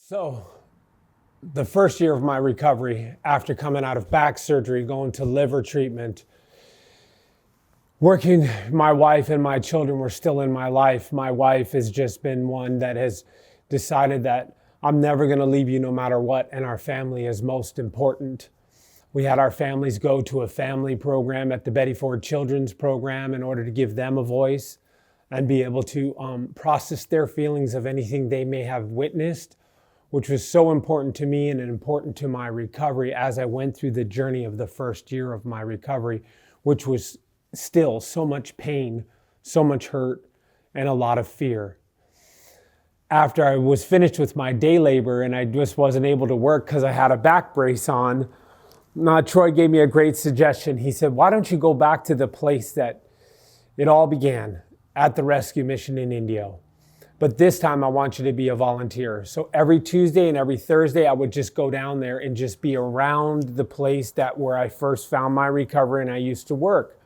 So, the first year of my recovery, after coming out of back surgery, going to liver treatment, working, my wife and my children were still in my life. My wife has just been one that has decided that I'm never going to leave you no matter what, and our family is most important. We had our families go to a family program at the Betty Ford Children's Program in order to give them a voice and be able to process their feelings of anything they may have witnessed, which was so important to me and important to my recovery as I went through the journey of the first year of my recovery, which was still so much pain, so much hurt, and a lot of fear. After I was finished with my day labor and I just wasn't able to work because I had a back brace on, Troy gave me a great suggestion. He said, why don't you go back to the place that it all began, at the rescue mission in India? But this time I want you to be a volunteer. So every Tuesday and every Thursday, I would just go down there and just be around the place where I first found my recovery and I used to work.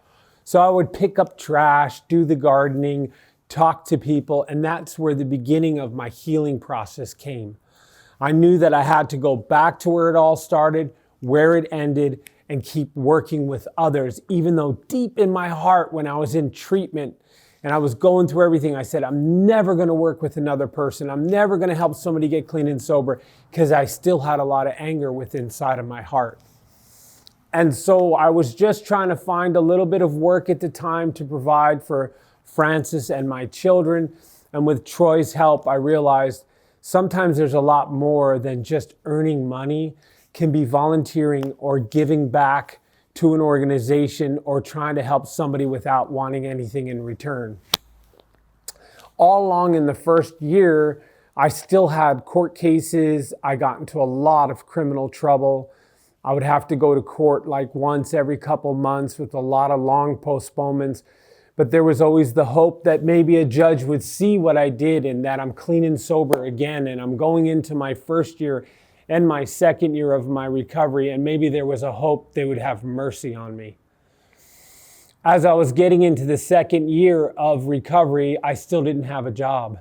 So I would pick up trash, do the gardening, talk to people, and that's where the beginning of my healing process came. I knew that I had to go back to where it all started, where it ended, and keep working with others, even though deep in my heart when I was in treatment and I was going through everything, I said, I'm never going to work with another person. I'm never going to help somebody get clean and sober, because I still had a lot of anger within inside of my heart. And so I was just trying to find a little bit of work at the time to provide for Francis and my children. And with Troy's help, I realized sometimes there's a lot more than just earning money, can be volunteering or giving back to an organization or trying to help somebody without wanting anything in return. All along in the first year, I still had court cases. I got into a lot of criminal trouble. I would have to go to court like once every couple months with a lot of long postponements. But there was always the hope that maybe a judge would see what I did and that I'm clean and sober again. And I'm going into my first year and my second year of my recovery, and maybe there was a hope they would have mercy on me. As I was getting into the second year of recovery, I still didn't have a job.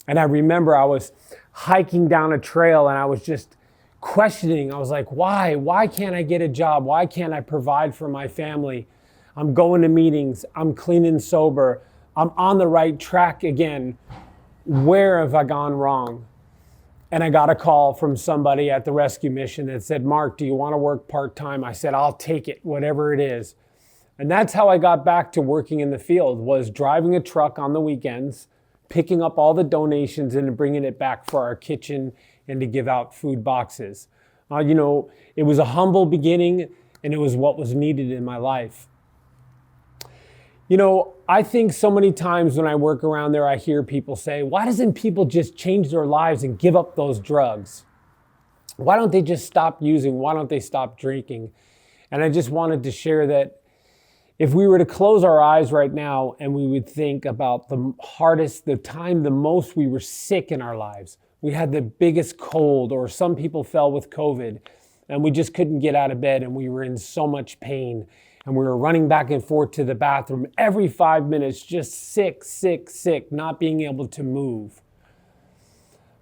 And I remember I was hiking down a trail and I was just questioning. I was like, why? Why can't I get a job? Why can't I provide for my family? I'm going to meetings. I'm clean and sober. I'm on the right track again. Where have I gone wrong? And I got a call from somebody at the rescue mission that said, Mark, do you want to work part-time? I said, I'll take it, whatever it is. And that's how I got back to working in the field, was driving a truck on the weekends, picking up all the donations and bringing it back for our kitchen and to give out food boxes. It was a humble beginning and it was what was needed in my life. I think so many times when I work around there, I hear people say, why doesn't people just change their lives and give up those drugs? Why don't they just stop using? Why don't they stop drinking? And I just wanted to share that if we were to close our eyes right now and we would think about the time the most we were sick in our lives, we had the biggest cold, or some people fell with COVID and we just couldn't get out of bed and we were in so much pain. And we were running back and forth to the bathroom every 5 minutes, just sick, not being able to move.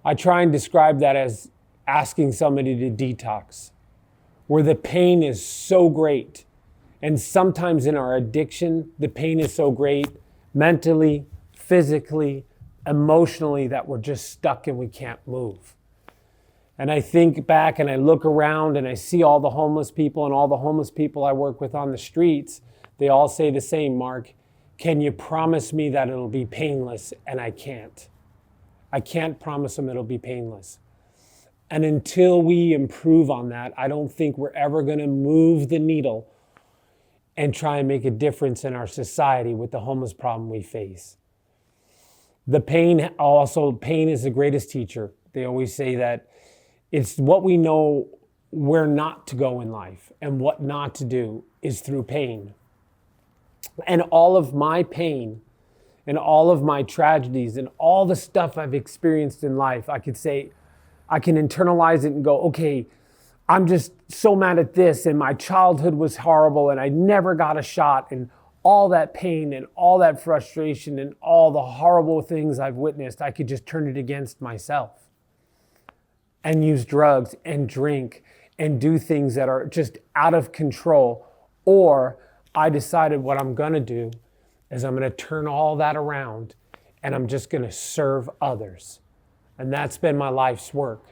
I try and describe that as asking somebody to detox, where the pain is so great. And sometimes in our addiction, the pain is so great, mentally, physically, emotionally, that we're just stuck and we can't move. And I think back and I look around and I see all the homeless people and all the homeless people I work with on the streets. They all say the same, Mark, can you promise me that it'll be painless? And I can't. I can't promise them it'll be painless. And until we improve on that, I don't think we're ever going to move the needle and try and make a difference in our society with the homeless problem we face. Pain is the greatest teacher. They always say that it's what we know where not to go in life and what not to do is through pain. And all of my pain and all of my tragedies and all the stuff I've experienced in life, I could say, I can internalize it and go, okay, I'm just so mad at this and my childhood was horrible and I never got a shot, and all that pain and all that frustration and all the horrible things I've witnessed, I could just turn it against myself. and use drugs and drink and do things that are just out of control. Or I decided what I'm going to do is I'm going to turn all that around and I'm just going to serve others. And that's been my life's work.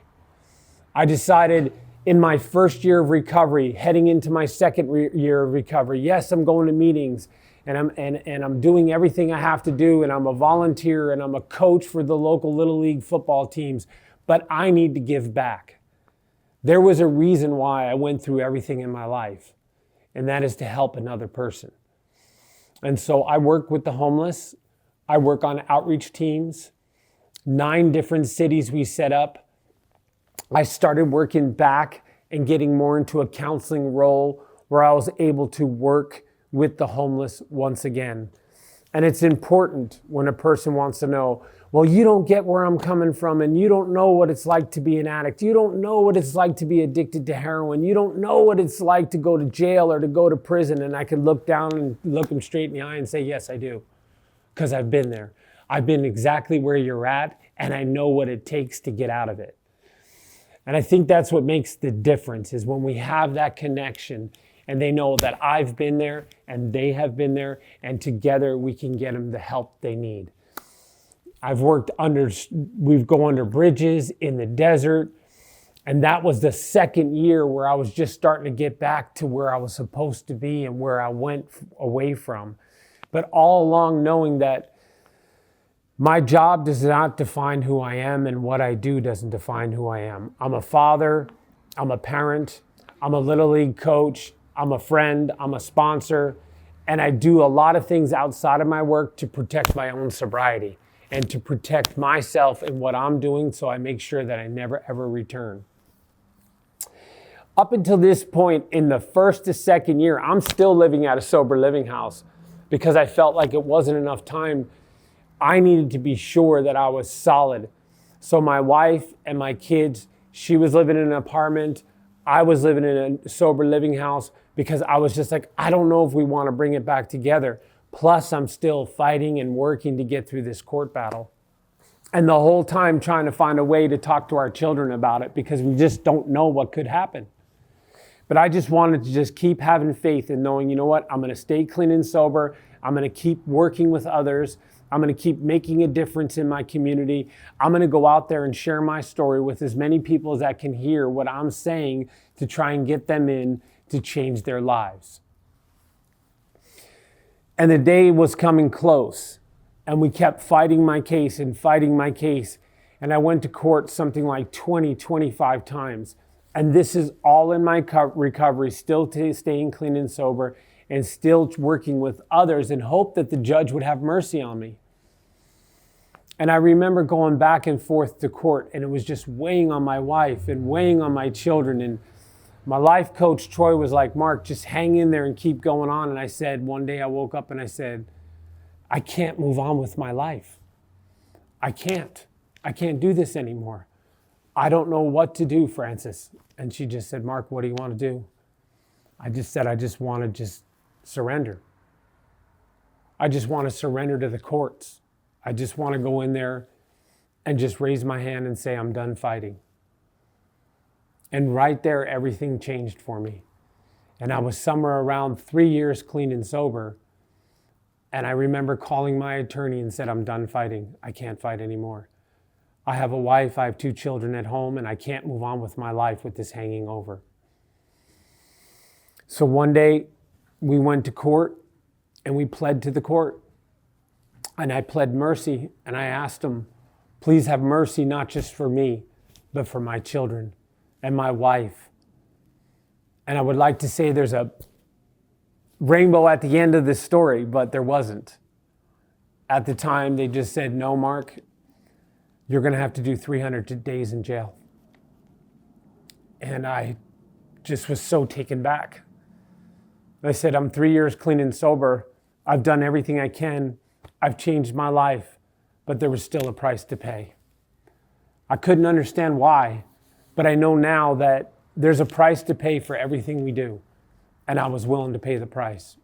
I decided in my first year of recovery, heading into my second year of recovery, yes, I'm going to meetings and I'm doing everything I have to do, and I'm a volunteer and I'm a coach for the local Little League football teams, but I need to give back. There was a reason why I went through everything in my life, and that is to help another person. And so I work with the homeless. I work on outreach teams. 9 different cities we set up. I started working back and getting more into a counseling role where I was able to work with the homeless once again. And it's important when a person wants to know, well, you don't get where I'm coming from, and you don't know what it's like to be an addict. You don't know what it's like to be addicted to heroin. You don't know what it's like to go to jail or to go to prison. And I could look down and look them straight in the eye and say, yes, I do, because I've been there. I've been exactly where you're at, and I know what it takes to get out of it. And I think that's what makes the difference, is when we have that connection and they know that I've been there and they have been there, and together we can get them the help they need. We go under bridges in the desert, and that was the second year where I was just starting to get back to where I was supposed to be and where I went away from. But all along knowing that my job does not define who I am, and what I do doesn't define who I am. I'm a father, I'm a parent, I'm a Little League coach, I'm a friend, I'm a sponsor, and I do a lot of things outside of my work to protect my own sobriety and to protect myself and what I'm doing, so I make sure that I never ever return. Up until this point, in the first to second year, I'm still living at a sober living house because I felt like it wasn't enough time. I needed to be sure that I was solid. So my wife and my kids, she was living in an apartment. I was living in a sober living house because I was just like, I don't know if we want to bring it back together. Plus, I'm still fighting and working to get through this court battle. And the whole time trying to find a way to talk to our children about it because we just don't know what could happen. But I just wanted to just keep having faith and knowing, you know what, I'm going to stay clean and sober. I'm going to keep working with others. I'm going to keep making a difference in my community. I'm going to go out there and share my story with as many people as I can hear what I'm saying to try and get them in to change their lives. And the day was coming close, and we kept fighting my case and fighting my case. And I went to court something like 25 times. And this is all in my recovery, still staying clean and sober, and still working with others in hope that the judge would have mercy on me. And I remember going back and forth to court, and it was just weighing on my wife and weighing on my children. And my life coach, Troy, was like, Mark, just hang in there and keep going on. And I said, one day I woke up and I said, I can't move on with my life. I can't do this anymore. I don't know what to do, Francis. And she just said, Mark, what do you want to do? I just said, I just want to surrender. I just want to surrender to the courts. I just want to go in there and just raise my hand and say, I'm done fighting. And right there, everything changed for me. And I was somewhere around 3 years clean and sober. And I remember calling my attorney and said, I'm done fighting. I can't fight anymore. I have a wife, I have 2 children at home, and I can't move on with my life with this hanging over. So one day we went to court and we pled to the court. And I pled mercy, and I asked him, please have mercy not just for me, but for my children and my wife. And I would like to say there's a rainbow at the end of this story, but there wasn't. At the time, they just said, no, Mark, you're going to have to do 300 days in jail. And I just was so taken back. I said, I'm 3 years clean and sober. I've done everything I can. I've changed my life, but there was still a price to pay. I couldn't understand why, but I know now that there's a price to pay for everything we do, and I was willing to pay the price.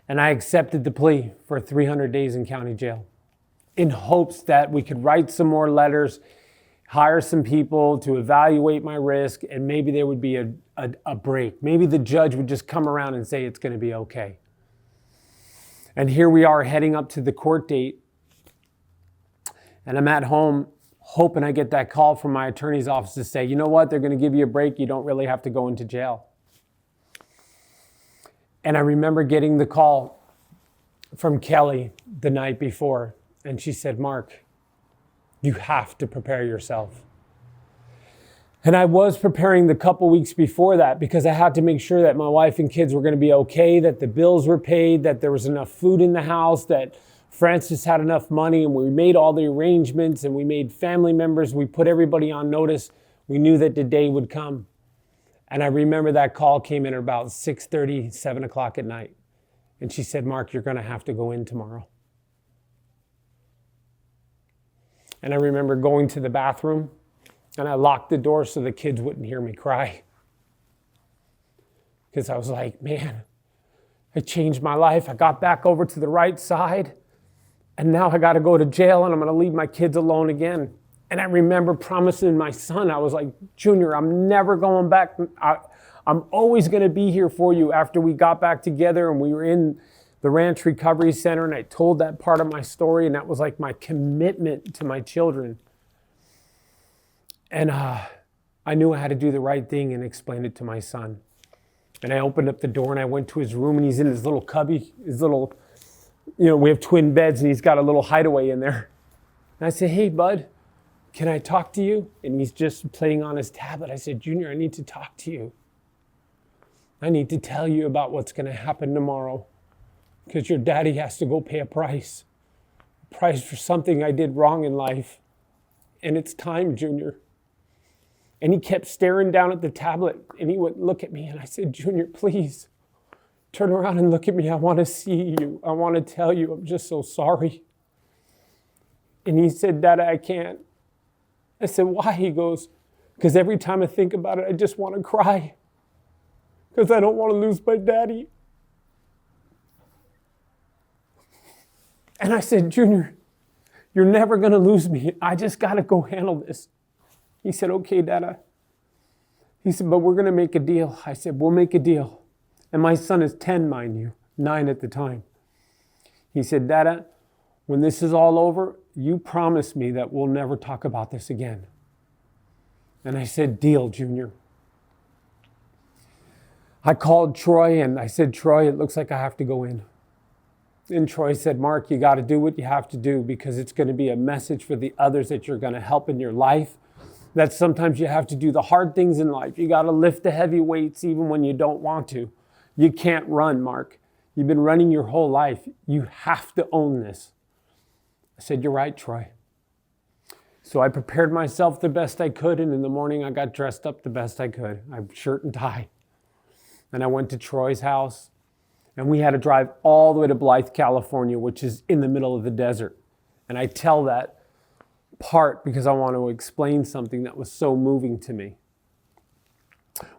And I accepted the plea for 300 days in county jail in hopes that we could write some more letters, hire some people to evaluate my risk, and maybe there would be a break. Maybe the judge would just come around and say it's going to be okay. And here we are heading up to the court date, and I'm at home hoping I get that call from my attorney's office to say, you know what, they're going to give you a break. You don't really have to go into jail. And I remember getting the call from Kelly the night before, and she said, Mark, you have to prepare yourself. And I was preparing the couple weeks before that because I had to make sure that my wife and kids were going to be okay, that the bills were paid, that there was enough food in the house, that Francis had enough money, and we made all the arrangements, and we made family members. We put everybody on notice. We knew that the day would come. And I remember that call came in at about 6:30, 7 o'clock at night. And she said, Mark, you're going to have to go in tomorrow. And I remember going to the bathroom, and I locked the door so the kids wouldn't hear me cry. Because I was like, man, I changed my life. I got back over to the right side. And now I got to go to jail, and I'm going to leave my kids alone again. And I remember promising my son, I was like, Junior, I'm never going back. I'm always going to be here for you. After we got back together and we were in the Ranch Recovery Center, and I told that part of my story, and that was like my commitment to my children. And I knew I had to do the right thing and explain it to my son. And I opened up the door, and I went to his room, and he's in his little cubby, his little, we have twin beds, and he's got a little hideaway in there. And I said, hey, bud, can I talk to you? And he's just playing on his tablet. I said, Junior, I need to talk to you. I need to tell you about what's going to happen tomorrow, because your daddy has to go pay a price for something I did wrong in life. And it's time, Junior. And he kept staring down at the tablet, and he would look at me, and I said, Junior, please turn around and look at me. I want to see you. I want to tell you I'm just so sorry. And he said, Dad, I can't. I said, why? He goes, because every time I think about it, I just want to cry, because I don't want to lose my daddy. And I said, Junior, you're never going to lose me. I just got to go handle this. He said, okay, Dada. He said, but we're going to make a deal. I said, we'll make a deal. And my son is 10, mind you, 9 at the time. He said, Dada, when this is all over, you promise me that we'll never talk about this again. And I said, deal, Junior. I called Troy, and I said, Troy, it looks like I have to go in. And Troy said, Mark, you got to do what you have to do, because it's going to be a message for the others that you're going to help in your life. That sometimes you have to do the hard things in life. You got to lift the heavy weights even when you don't want to. You can't run, Mark. You've been running your whole life. You have to own this. I said, you're right, Troy. So I prepared myself the best I could, and in the morning I got dressed up the best I could. I had shirt and tie. And I went to Troy's house, and we had to drive all the way to Blythe, California, which is in the middle of the desert. And I tell that part because I want to explain something that was so moving to me.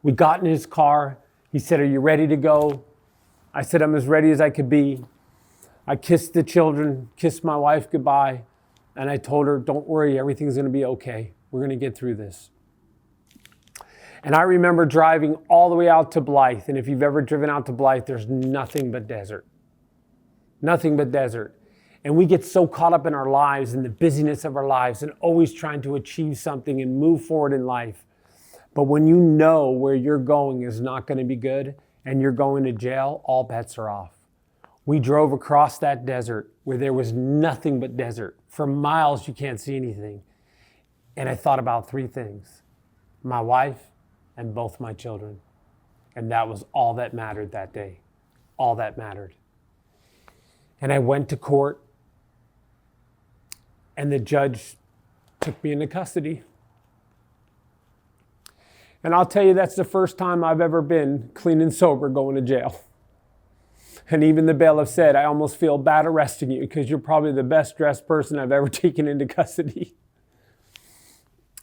We got in his car. He said, are you ready to go? I said, I'm as ready as I could be. I kissed the children, kissed my wife goodbye, and I told her, don't worry, everything's going to be okay. We're going to get through this. And I remember driving all the way out to Blythe, and if you've ever driven out to Blythe, there's nothing but desert. Nothing but desert. And we get so caught up in our lives and the busyness of our lives and always trying to achieve something and move forward in life. But when you know where you're going is not going to be good and you're going to jail, all bets are off. We drove across that desert where there was nothing but desert. For miles, you can't see anything. And I thought about 3 things: my wife and both my children. And that was all that mattered that day. All that mattered. And I went to court, and the judge took me into custody. And I'll tell you, that's the first time I've ever been clean and sober going to jail. And even the bailiff said, I almost feel bad arresting you because you're probably the best dressed person I've ever taken into custody.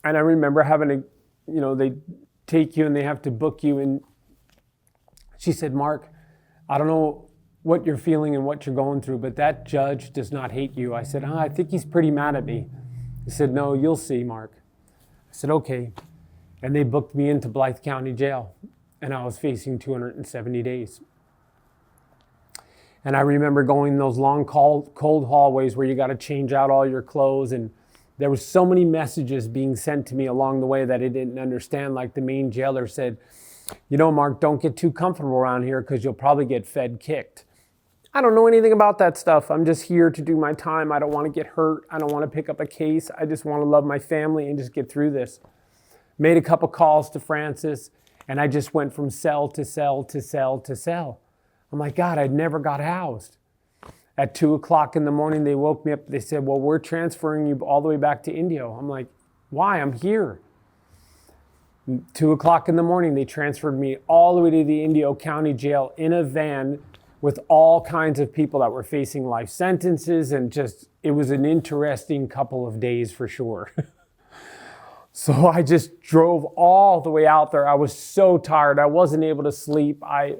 And I remember having they take you and they have to book you. And she said, Mark, I don't know what you're feeling and what you're going through, but that judge does not hate you. I said, I think he's pretty mad at me. He said, no, you'll see, Mark. I said, okay. And they booked me into Blythe County Jail, and I was facing 270 days. And I remember going in those long, cold hallways where you got to change out all your clothes. And there was so many messages being sent to me along the way that I didn't understand. Like the main jailer said, you know, Mark, don't get too comfortable around here because you'll probably get fed kicked. I don't know anything about that stuff. I'm just here to do my time. I don't want to get hurt. I don't want to pick up a case. I just want to love my family and just get through this. Made a couple calls to Francis, and I just went from cell to cell to cell to cell. I'm like, God, I never got housed. At 2 o'clock in the morning, they woke me up. They said, well, we're transferring you all the way back to Indio. I'm like, why? I'm here. 2 o'clock in the morning, they transferred me all the way to the Indio County Jail in a van with all kinds of people that were facing life sentences. And just, it was an interesting couple of days for sure. So I just drove all the way out there. I was so tired. I wasn't able to sleep. I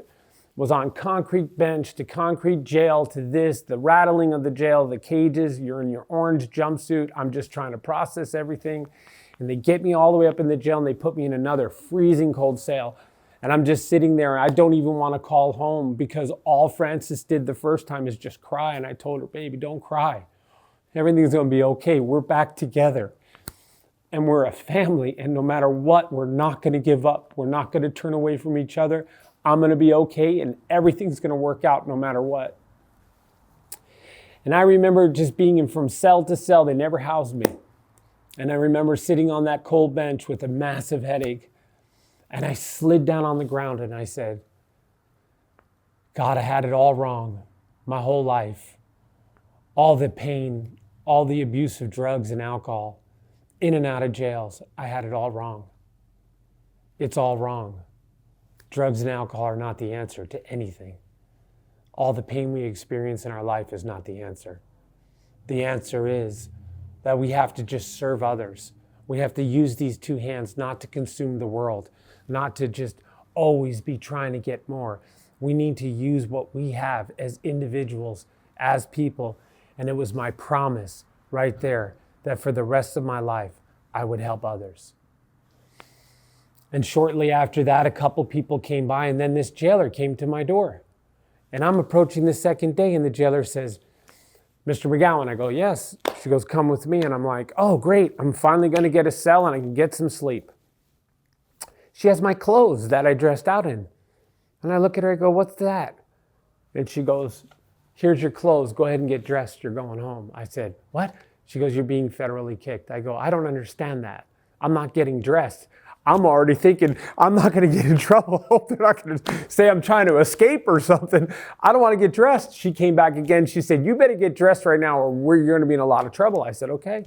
was on concrete bench to concrete jail to this, the rattling of the jail, the cages, you're in your orange jumpsuit. I'm just trying to process everything. And they get me all the way up in the jail and they put me in another freezing cold cell. And I'm just sitting there and I don't even want to call home because all Frances did the first time is just cry. And I told her, baby, don't cry. Everything's going to be okay. We're back together. And we're a family. And no matter what, we're not going to give up. We're not going to turn away from each other. I'm going to be okay and everything's going to work out no matter what. And I remember just being in from cell to cell. They never housed me. And I remember sitting on that cold bench with a massive headache. And I slid down on the ground and I said, God, I had it all wrong my whole life. All the pain, all the abuse of drugs and alcohol, in and out of jails. I had it all wrong. It's all wrong. Drugs and alcohol are not the answer to anything. All the pain we experience in our life is not the answer. The answer is that we have to just serve others. We have to use these two hands not to consume the world, not to just always be trying to get more. We need to use what we have as individuals, as people. And it was my promise right there that for the rest of my life, I would help others. And shortly after that, a couple people came by and then this jailer came to my door. And I'm approaching the second day and the jailer says, Mr. McGowan. I go, yes. She goes, come with me. And I'm like, oh, great. I'm finally going to get a cell and I can get some sleep. She has my clothes that I dressed out in. And I look at her, I go, what's that? And she goes, here's your clothes. Go ahead and get dressed. You're going home. I said, what? She goes, you're being federally kicked. I go, I don't understand that. I'm not getting dressed. I'm already thinking I'm not going to get in trouble. I hope they're not going to say I'm trying to escape or something. I don't want to get dressed. She came back again. She said, you better get dressed right now or you're going to be in a lot of trouble. I said, okay,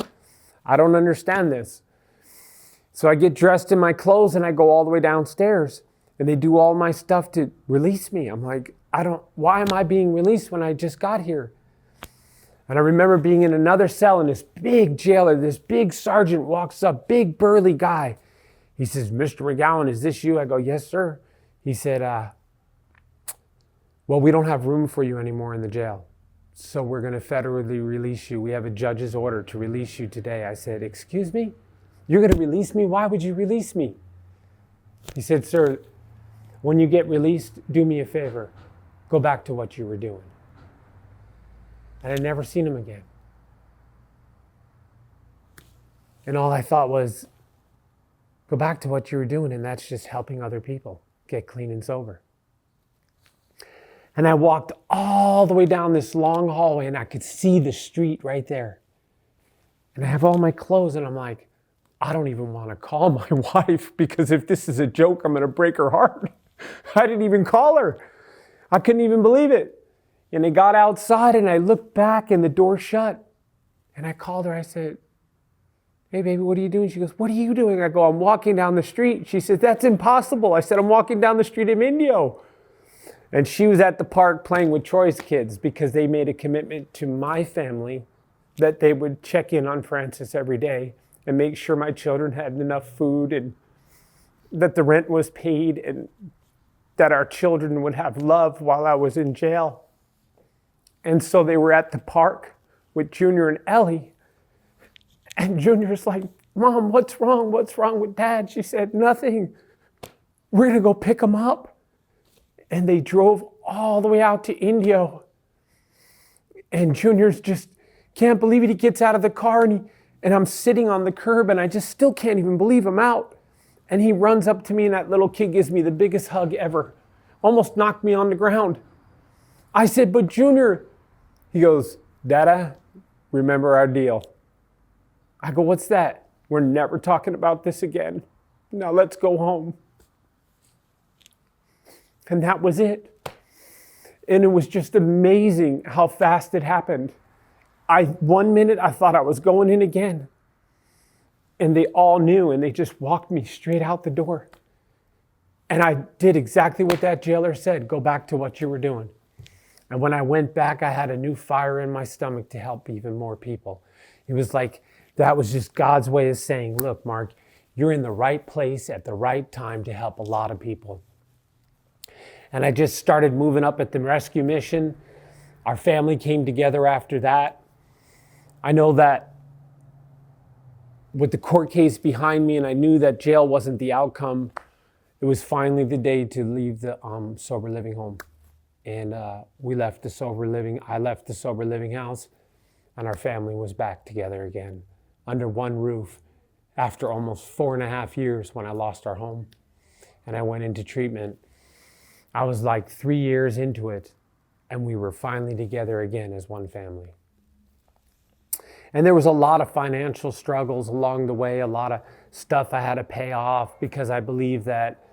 I don't understand this. So I get dressed in my clothes and I go all the way downstairs and they do all my stuff to release me. I'm like, why am I being released when I just got here? And I remember being in another cell and this big jailer, this big sergeant walks up, big burly guy. He says, Mr. McGowan, is this you? I go, yes, sir. He said, well, we don't have room for you anymore in the jail. So we're going to federally release you. We have a judge's order to release you today. I said, excuse me? You're going to release me? Why would you release me? He said, sir, when you get released, do me a favor. Go back to what you were doing. And I'd never seen him again. And all I thought was, go back to what you were doing, and that's just helping other people get clean and sober. And I walked all the way down this long hallway, and I could see the street right there. And I have all my clothes, and I'm like, I don't even want to call my wife, because if this is a joke, I'm going to break her heart. I didn't even call her. I couldn't even believe it. And I got outside, and I looked back, and the door shut. And I called her. I said, hey, baby, what are you doing? She goes, what are you doing? I go, I'm walking down the street. She said, that's impossible. I said, I'm walking down the street in Indio. And she was at the park playing with Troy's kids because they made a commitment to my family that they would check in on Francis every day and make sure my children had enough food and that the rent was paid and that our children would have love while I was in jail. And so they were at the park with Junior and Ellie. And Junior's like, Mom, what's wrong? What's wrong with Dad? She said, nothing. We're going to go pick him up. And they drove all the way out to Indio. And Junior's just can't believe it. He gets out of the car and I'm sitting on the curb and I just still can't even believe I'm out. And he runs up to me and that little kid gives me the biggest hug ever. Almost knocked me on the ground. I said, but Junior. He goes, Dada, remember our deal. I go, what's that? We're never talking about this again. Now let's go home. And that was it. And it was just amazing how fast it happened. 1 minute I thought I was going in again. And they all knew and they just walked me straight out the door. And I did exactly what that jailer said, go back to what you were doing. And when I went back, I had a new fire in my stomach to help even more people. It was like, that was just God's way of saying, look, Mark, you're in the right place at the right time to help a lot of people. And I just started moving up at the rescue mission. Our family came together after that. I know that with the court case behind me, and I knew that jail wasn't the outcome, it was finally the day to leave the sober living home. And we left the sober living, I left the sober living house, and our family was back together again under one roof after almost 4.5 years when I lost our home. And I went into treatment. I was like 3 years into it, and we were finally together again as one family. And there was a lot of financial struggles along the way, a lot of stuff I had to pay off because I believe that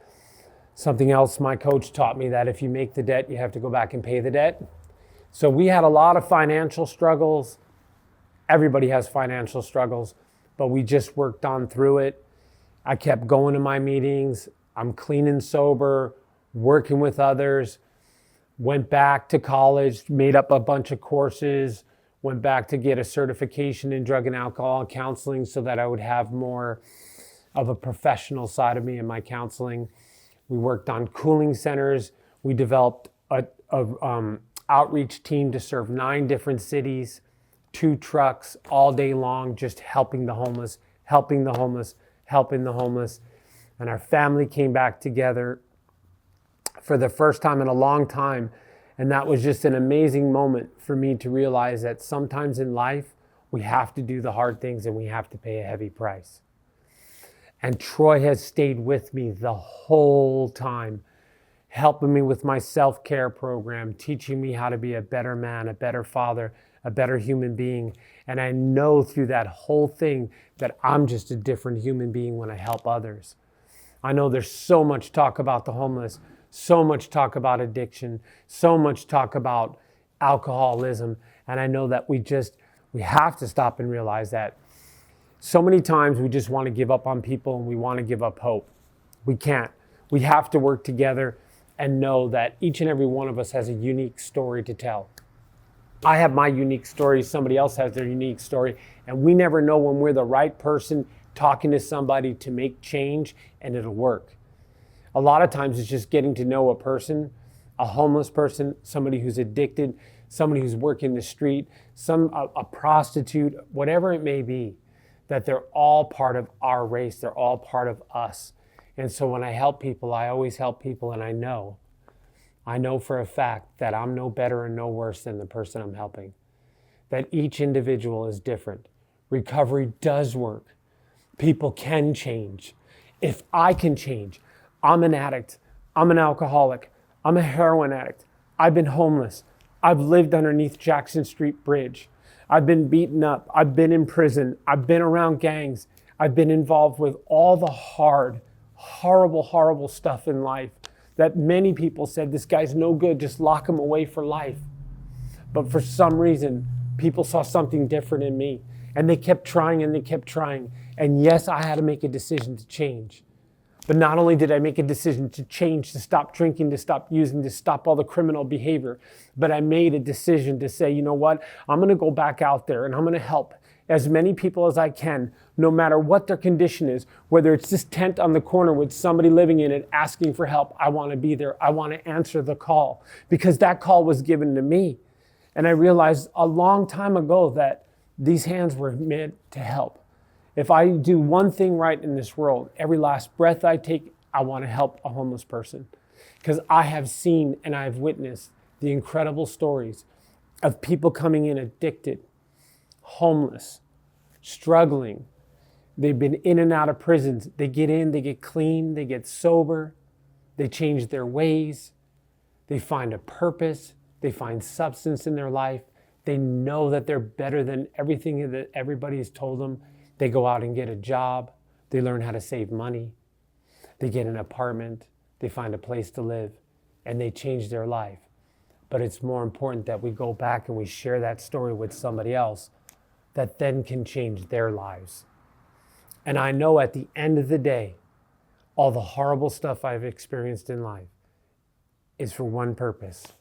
something else my coach taught me, that if you make the debt, you have to go back and pay the debt. So we had a lot of financial struggles. Everybody has financial struggles, but we just worked on through it. I kept going to my meetings. I'm clean and sober, working with others, went back to college, made up a bunch of courses, went back to get a certification in drug and alcohol counseling so that I would have more of a professional side of me in my counseling. We worked on cooling centers. We developed a outreach team to serve 9 different cities, 2 trucks all day long, just helping the homeless, helping the homeless, helping the homeless. And our family came back together for the first time in a long time. And that was just an amazing moment for me to realize that sometimes in life, we have to do the hard things and we have to pay a heavy price. And Troy has stayed with me the whole time, helping me with my self-care program, teaching me how to be a better man, a better father, a better human being. And I know through that whole thing that I'm just a different human being when I help others. I know there's so much talk about the homeless, so much talk about addiction, so much talk about alcoholism. And I know that we have to stop and realize that so many times we just want to give up on people and we want to give up hope. We can't. We have to work together and know that each and every one of us has a unique story to tell. I have my unique story, somebody else has their unique story, and we never know when we're the right person talking to somebody to make change and it'll work. A lot of times it's just getting to know a person, a homeless person, somebody who's addicted, somebody who's working the street, a prostitute, whatever it may be, that they're all part of our race, they're all part of us. And so when I help people, I always help people, and I know for a fact that I'm no better and no worse than the person I'm helping. That each individual is different. Recovery does work. People can change. If I can change, I'm an addict, I'm an alcoholic, I'm a heroin addict, I've been homeless, I've lived underneath Jackson Street Bridge, I've been beaten up, I've been in prison, I've been around gangs, I've been involved with all the hard, horrible, horrible stuff in life that many people said, this guy's no good, just lock him away for life. But for some reason, people saw something different in me, and they kept trying and they kept trying. And yes, I had to make a decision to change. But not only did I make a decision to change, to stop drinking, to stop using, to stop all the criminal behavior, but I made a decision to say, you know what, I'm going to go back out there and I'm going to help as many people as I can, no matter what their condition is, whether it's this tent on the corner with somebody living in it asking for help. I want to be there. I want to answer the call because that call was given to me. And I realized a long time ago that these hands were meant to help. If I do one thing right in this world, every last breath I take, I want to help a homeless person. Because I have seen and I've witnessed the incredible stories of people coming in addicted, homeless, struggling. They've been in and out of prisons. They get in, they get clean, they get sober, they change their ways, they find a purpose, they find substance in their life. They know that they're better than everything that everybody has told them. They go out and get a job. They learn how to save money. They get an apartment. They find a place to live, and they change their life. But it's more important that we go back and we share that story with somebody else that then can change their lives. And I know at the end of the day, all the horrible stuff I've experienced in life is for one purpose.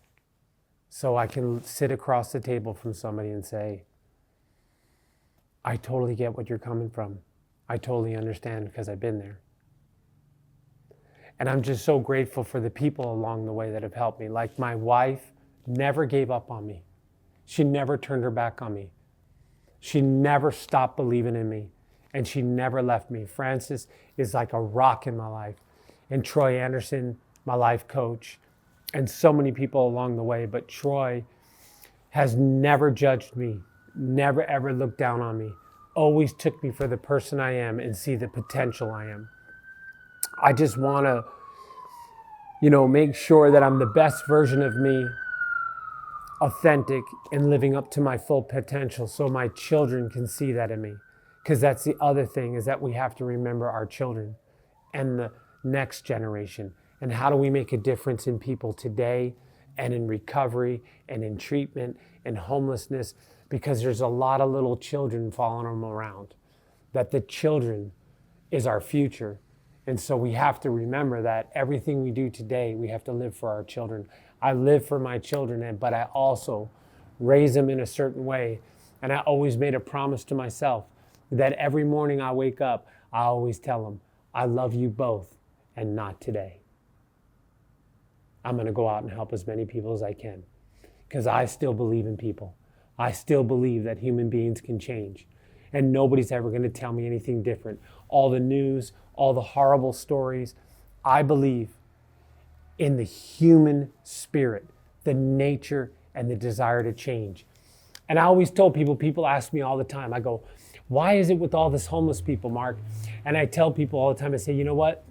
So I can sit across the table from somebody and say, I totally get what you're coming from. I totally understand because I've been there. And I'm just so grateful for the people along the way that have helped me. Like my wife never gave up on me. She never turned her back on me. She never stopped believing in me. And she never left me. Francis is like a rock in my life. And Troy Anderson, my life coach, and so many people along the way. But Troy has never judged me, never ever looked down on me, always took me for the person I am and see the potential I am. I just want to, make sure that I'm the best version of me, authentic and living up to my full potential so my children can see that in me. Because that's the other thing, is that we have to remember our children and the next generation. And how do we make a difference in people today and in recovery and in treatment and homelessness? Because there's a lot of little children following them around. That the children is our future. And so we have to remember that everything we do today, we have to live for our children. I live for my children, but I also raise them in a certain way. And I always made a promise to myself that every morning I wake up, I always tell them, I love you both, and not today. I'm going to go out and help as many people as I can, because I still believe in people. I still believe that human beings can change, and nobody's ever going to tell me anything different. All the news, all the horrible stories, I believe in the human spirit, the nature and the desire to change. And I always told people ask me all the time, I go, why is it with all this homeless people, Mark? And I tell people all the time, I say, you know what?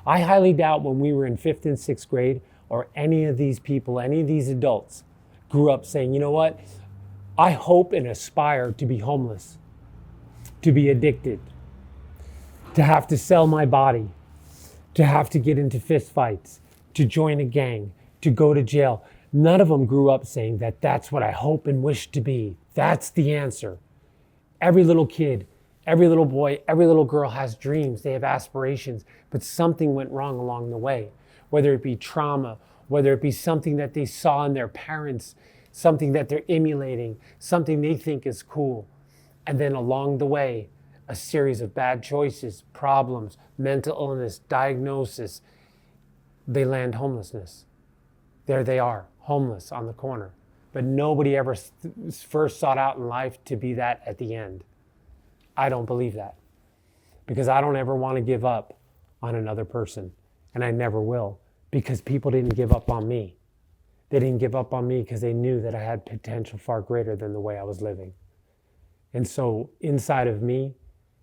I highly doubt when we were in 5th and 6th grade or any of these people, any of these adults grew up saying, you know what? I hope and aspire to be homeless, to be addicted, to have to sell my body, to have to get into fist fights, to join a gang, to go to jail. None of them grew up saying that that's what I hope and wish to be. That's the answer. Every little kid, every little boy, every little girl has dreams. They have aspirations, but something went wrong along the way, whether it be trauma, whether it be something that they saw in their parents, something that they're emulating, something they think is cool. And then along the way, a series of bad choices, problems, mental illness, diagnosis, they land homelessness. There they are, homeless on the corner. But nobody ever first sought out in life to be that at the end. I don't believe that, because I don't ever want to give up on another person, and I never will, because people didn't give up on me. They didn't give up on me because they knew that I had potential far greater than the way I was living. And so inside of me,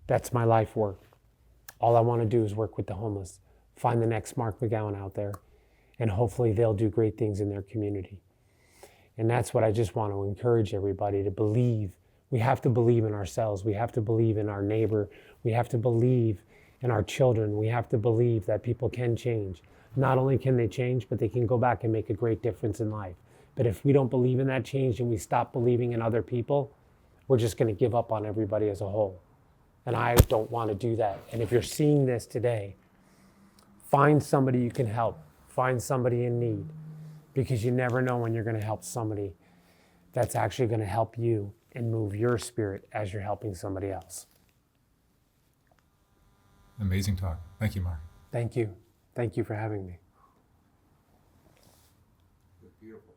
that's my life work. All I want to do is work with the homeless, find the next Mark McGowan out there, and hopefully they'll do great things in their community. And that's what I just want to encourage everybody to believe. We have to believe in ourselves. We have to believe in our neighbor. We have to believe in our children. We have to believe that people can change. Not only can they change, but they can go back and make a great difference in life. But if we don't believe in that change and we stop believing in other people, we're just going to give up on everybody as a whole. And I don't want to do that. And if you're seeing this today, find somebody you can help. Find somebody in need. Because you never know when you're going to help somebody that's actually going to help you and move your spirit as you're helping somebody else. Amazing talk. Thank you, Mark. Thank you. Thank you for having me. Beautiful.